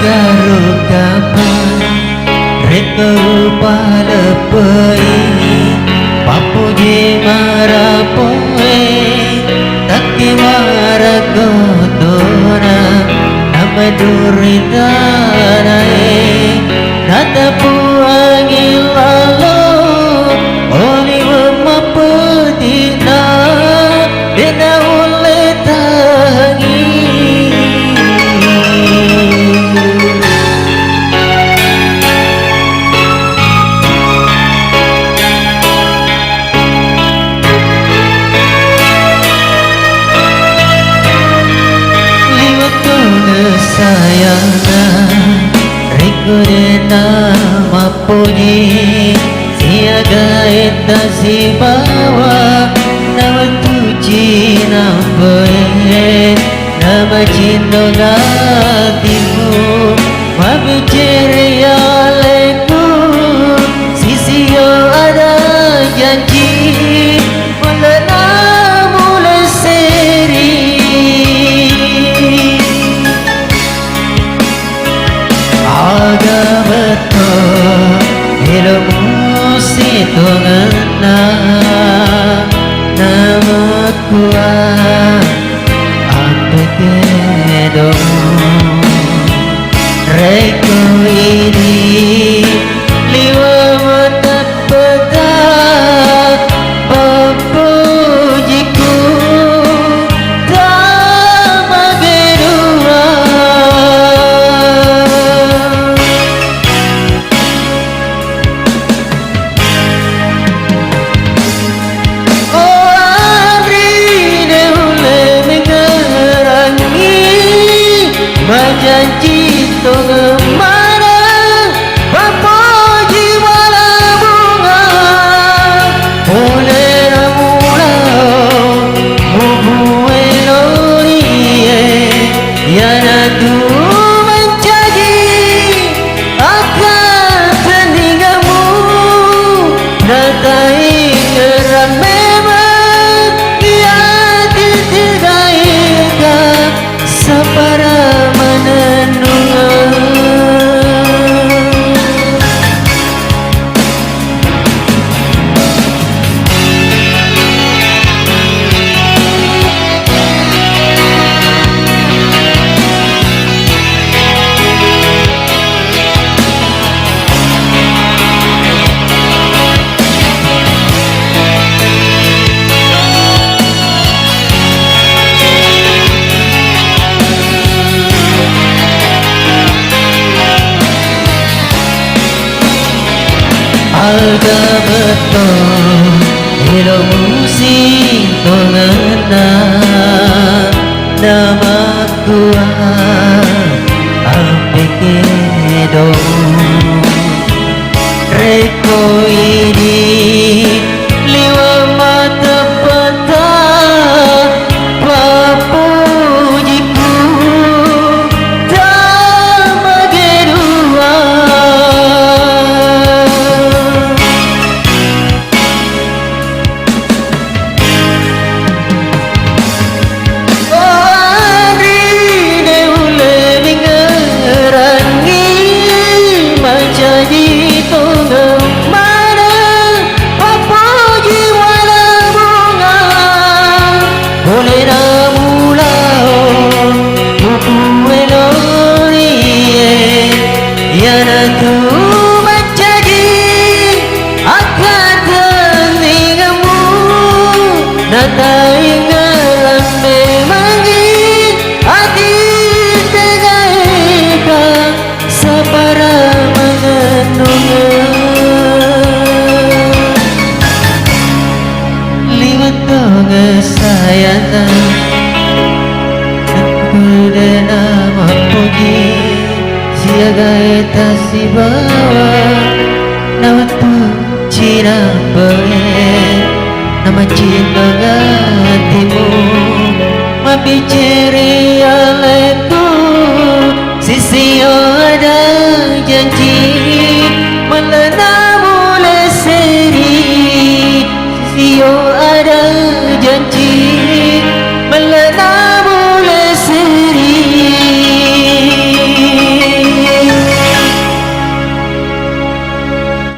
karo kapan reka palepai papuji marapoe taki marakotona nama duritanae natapu angin lalu oli memapetina dena oleh tangi sayana rekurena mapuji siaga eta si bawa nama tuji nampoe nama cinta gatimu mabiceri aleku sisio ada janji melena mulai seri agak betul ilmu situ ngena nama kuat apa kedong reko ini liwa mata pedak papujiku dama gedua janji to kemana papuji wala bunga boleh ramulau mubuwe lorie yana tu menjadi akan peninggamu datai geram memang ia ditidaika sapara agak betul ilmu situ ngena nama kuat apa kedong reko ini liwa mata petak papujiku dama gedua sayana kudena mapuji siaga eta si bawa nama tuji nampoe nama cinta hatimu mabiceri aleku sisio ada janji melena mulai seri sisio ada